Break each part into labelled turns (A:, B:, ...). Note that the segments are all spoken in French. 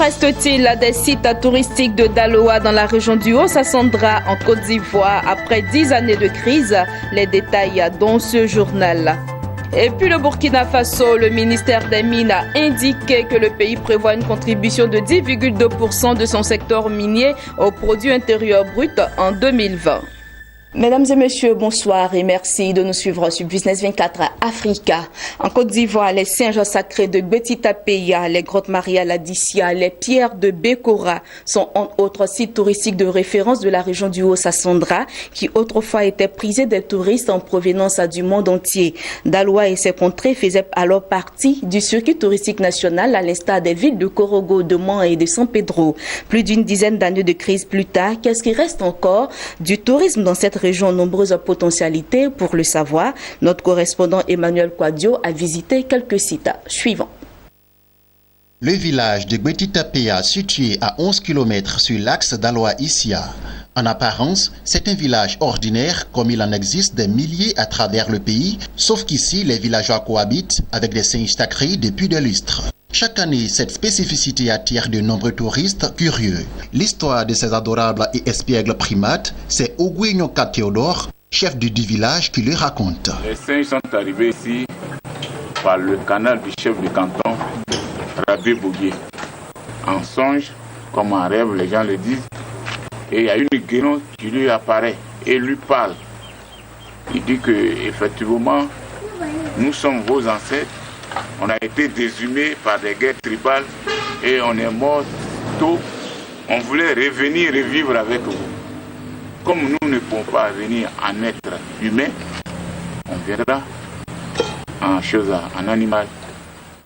A: reste-t-il des sites touristiques de Daloa dans la région du Haut-Sassandra en Côte d'Ivoire après 10 années de crise? Les détails dans ce journal. Et puis le Burkina Faso, le ministère des Mines a indiqué que le pays prévoit une contribution de 10,2% de son secteur minier au produit intérieur brut en 2020. Mesdames et messieurs, bonsoir et merci de nous suivre sur Business 24 Africa. En Côte d'Ivoire, les singes sacrés de Gbeti-Tapeya, les grottes Maria Ladicia, les pierres de Bekora sont entre autres sites touristiques de référence de la région du Haut-Sassandra qui autrefois étaient prisés des touristes en provenance du monde entier. Daloa et ses contrées faisaient alors partie du circuit touristique national à l'instar des villes de Korogo, de Mans et de San Pedro. Plus d'une dizaine d'années de crise plus tard, qu'est-ce qui reste encore du tourisme dans cette région? Nombreuses potentialités. Pour le savoir, notre correspondant Emmanuel Quadio a visité quelques sites suivants.
B: Le village de Gbeti-Tapeya, situé à 11 km sur l'axe Daloa-Issia. En apparence, c'est un village ordinaire comme il en existe des milliers à travers le pays, sauf qu'ici, les villageois cohabitent avec des singes sacrés depuis des lustres. Chaque année, cette spécificité attire de nombreux touristes curieux. L'histoire de ces adorables et espiègles primates, c'est Ogui Nyoka Théodore, chef du village, qui le raconte.
C: Les singes sont arrivés ici par le canal du chef de canton, Rabé Bouguier. En songe, comme en rêve, les gens le disent, et il y a une guénon qui lui apparaît et lui parle. Il dit que effectivement, nous sommes vos ancêtres. On a été déshumés par des guerres tribales et on est mort tôt. On voulait revenir et vivre avec vous. Comme nous ne pouvons pas venir en être humain, on viendra en animal.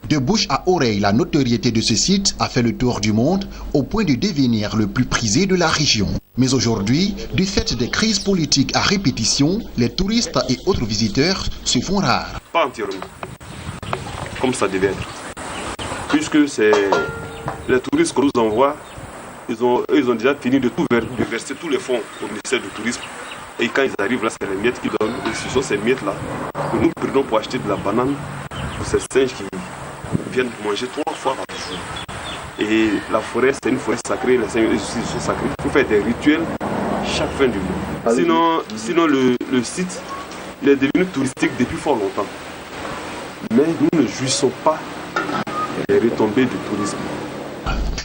B: De bouche à oreille, la notoriété de ce site a fait le tour du monde au point de devenir le plus prisé de la région. Mais aujourd'hui, du fait des crises politiques à répétition, les touristes et autres visiteurs se font rares.
D: Pas entièrement. Comme ça devait être. Puisque c'est les touristes qu'on nous envoie, ils ont déjà fini de verser tous les fonds au ministère du Tourisme. Et quand ils arrivent là, c'est les miettes qu'ils donnent. Et ce sont ces miettes-là que nous prenons pour acheter de la banane pour ces singes qui viennent manger 3 fois par jour. Et la forêt, c'est une forêt sacrée, les singes sont sacrés. Il faut faire des rituels chaque fin du mois. Sinon le site, il est devenu touristique depuis fort longtemps. Mais nous ne jouissons pas des retombées du tourisme.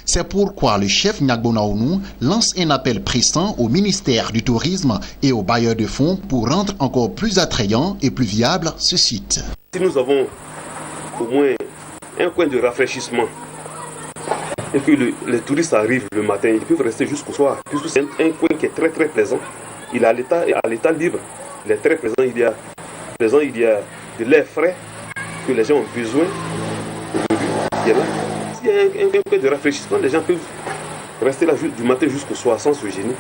B: C'est pourquoi le chef Nyagbonaounou lance un appel pressant au ministère du Tourisme et aux bailleurs de fonds pour rendre encore plus attrayant et plus viable ce site.
D: Si nous avons au moins un coin de rafraîchissement et que les touristes arrivent le matin, ils peuvent rester jusqu'au soir, puisque c'est un coin qui est très très plaisant. Il est à l'état libre. Il est très plaisant. Il y a de l'air frais que les gens ont besoin aujourd'hui. S'il y a un peu de rafraîchissement, les gens peuvent rester là du matin jusqu'au soir sans se gêner.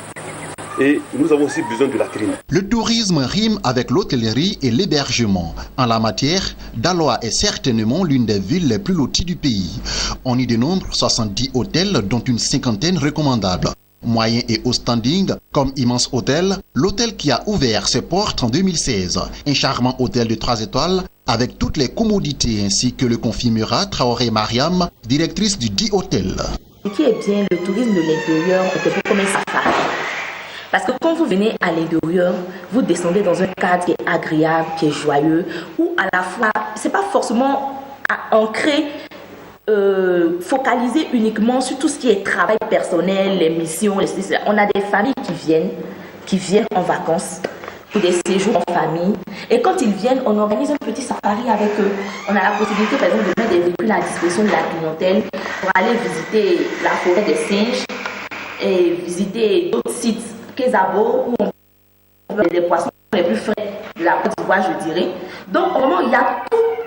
D: Et nous avons aussi besoin de la clim.
B: Le tourisme rime avec l'hôtellerie et l'hébergement. En la matière, Daloa est certainement l'une des villes les plus loties du pays. On y dénombre 70 hôtels, dont une 50aine recommandables. Moyen et haut standing, comme Immense Hôtel, l'hôtel qui a ouvert ses portes en 2016. Un charmant hôtel de 3 étoiles avec toutes les commodités ainsi que le confirmera Traoré Mariam, directrice du dit hôtel.
E: Ce qui est bien, le tourisme de l'intérieur est un peu comme un safari. Parce que quand vous venez à l'intérieur, vous descendez dans un cadre qui est agréable, qui est joyeux, où à la fois, c'est pas forcément ancré, focalisé uniquement sur tout ce qui est travail personnel, les missions, on a des familles qui viennent en vacances pour des séjours en famille. Et quand ils viennent, on organise un petit safari avec eux. On a la possibilité, par exemple, de mettre des véhicules à disposition de la clientèle pour aller visiter la forêt des singes et visiter d'autres sites, Kézabo, où on peut les poissons les plus frais de la Côte d'Ivoire, je dirais. Donc, vraiment, il y a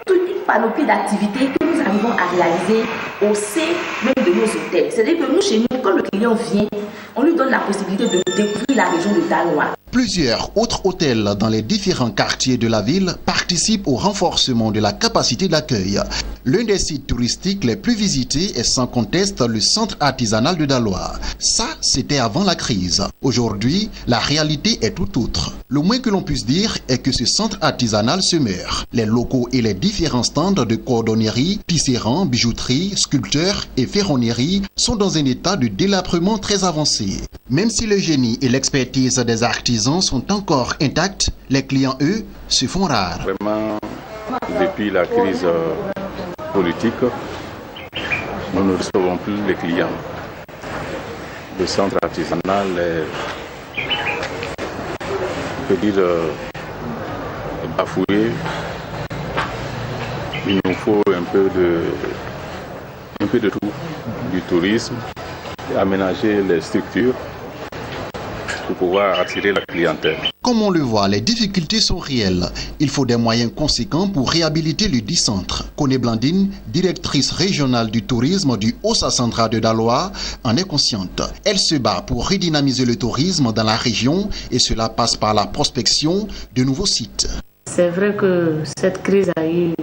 E: toute une panoplie d'activités que nous arrivons à réaliser au sein même de nos hôtels. C'est-à-dire que nous, chez nous, quand le client vient, on lui donne la possibilité de découvrir la région de Daloa.
B: Plusieurs autres hôtels dans les différents quartiers de la ville participent au renforcement de la capacité d'accueil. L'un des sites touristiques les plus visités est sans conteste le centre artisanal de Daloa. Ça, c'était avant la crise. Aujourd'hui, la réalité est tout autre. Le moins que l'on puisse dire est que ce centre artisanal se meurt. Les locaux et les différents stands de cordonnerie, tisserands, bijouterie, sculpteurs et ferronnerie sont dans un état de délabrement très avancé. Même si le génie et l'expertise des artisans sont encore intacts, les clients, eux, se font rares.
C: Vraiment, depuis la crise politique, nous ne recevons plus les clients. Le centre artisanal est, on peut dire, bafoué. Il nous faut un peu de tout, du tourisme, aménager les structures pour pouvoir attirer la clientèle.
B: Comme on le voit, les difficultés sont réelles. Il faut des moyens conséquents pour réhabiliter le dit centre. Koné Blandine, directrice régionale du tourisme du Haut-Sassandra de Daloa, en est consciente. Elle se bat pour redynamiser le tourisme dans la région et cela passe par la prospection de nouveaux sites.
F: C'est vrai que cette crise a eu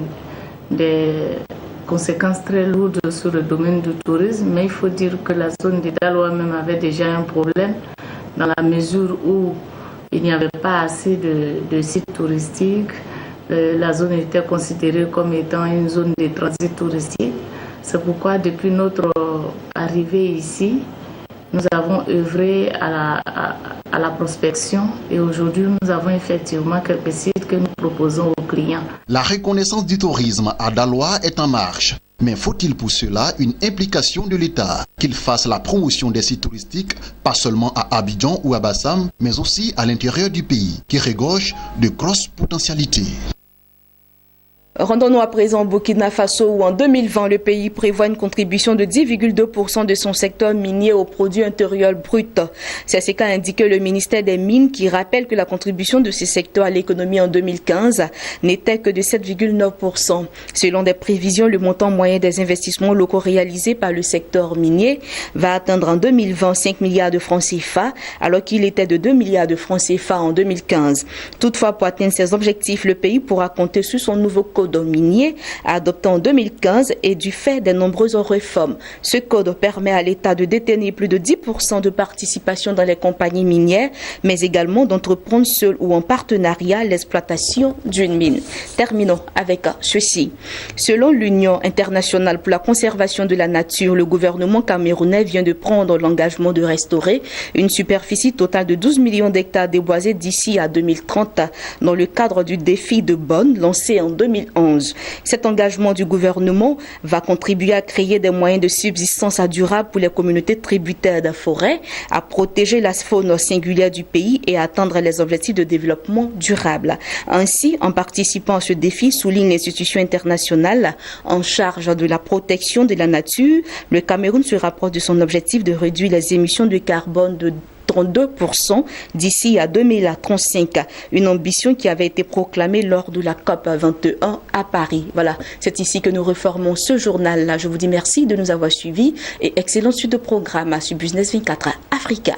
F: des conséquences très lourdes sur le domaine du tourisme, mais il faut dire que la zone de Daloa même avait déjà un problème dans la mesure où il n'y avait pas assez de sites touristiques. La zone était considérée comme étant une zone de transit touristique. C'est pourquoi depuis notre arrivée ici, nous avons œuvré à la prospection et aujourd'hui nous avons effectivement quelques sites que nous proposons aux clients.
B: La reconnaissance du tourisme à Daloa est en marche. Mais faut-il pour cela une implication de l'État, qu'il fasse la promotion des sites touristiques, pas seulement à Abidjan ou à Bassam, mais aussi à l'intérieur du pays, qui regorge de grosses potentialités.
A: Rendons-nous à présent au Burkina Faso où en 2020, le pays prévoit une contribution de 10,2% de son secteur minier au produit intérieur brut. C'est ce qu'a indiqué le ministère des Mines qui rappelle que la contribution de ce secteur à l'économie en 2015 n'était que de 7,9%. Selon des prévisions, le montant moyen des investissements locaux réalisés par le secteur minier va atteindre en 2020 5 milliards de francs CFA alors qu'il était de 2 milliards de francs CFA en 2015. Toutefois, pour atteindre ses objectifs, le pays pourra compter sur son nouveau code minier adopté en 2015 et du fait des nombreuses réformes. Ce code permet à l'État de détenir plus de 10% de participation dans les compagnies minières, mais également d'entreprendre seul ou en partenariat l'exploitation d'une mine. Terminons avec ceci. Selon l'Union internationale pour la conservation de la nature, le gouvernement camerounais vient de prendre l'engagement de restaurer une superficie totale de 12 millions d'hectares déboisés d'ici à 2030 dans le cadre du défi de Bonn lancé en 2011. Cet engagement du gouvernement va contribuer à créer des moyens de subsistance durable pour les communautés tributaires de forêt, à protéger la faune singulière du pays et à atteindre les objectifs de développement durable. Ainsi, en participant à ce défi, souligne l'institution internationale en charge de la protection de la nature, le Cameroun se rapproche de son objectif de réduire les émissions de carbone de 32% d'ici à 2035, une ambition qui avait été proclamée lors de la COP 21 à Paris. Voilà, c'est ici que nous reformons ce journal-là. Je vous dis merci de nous avoir suivis et excellente suite de programme sur Business 24 Africa.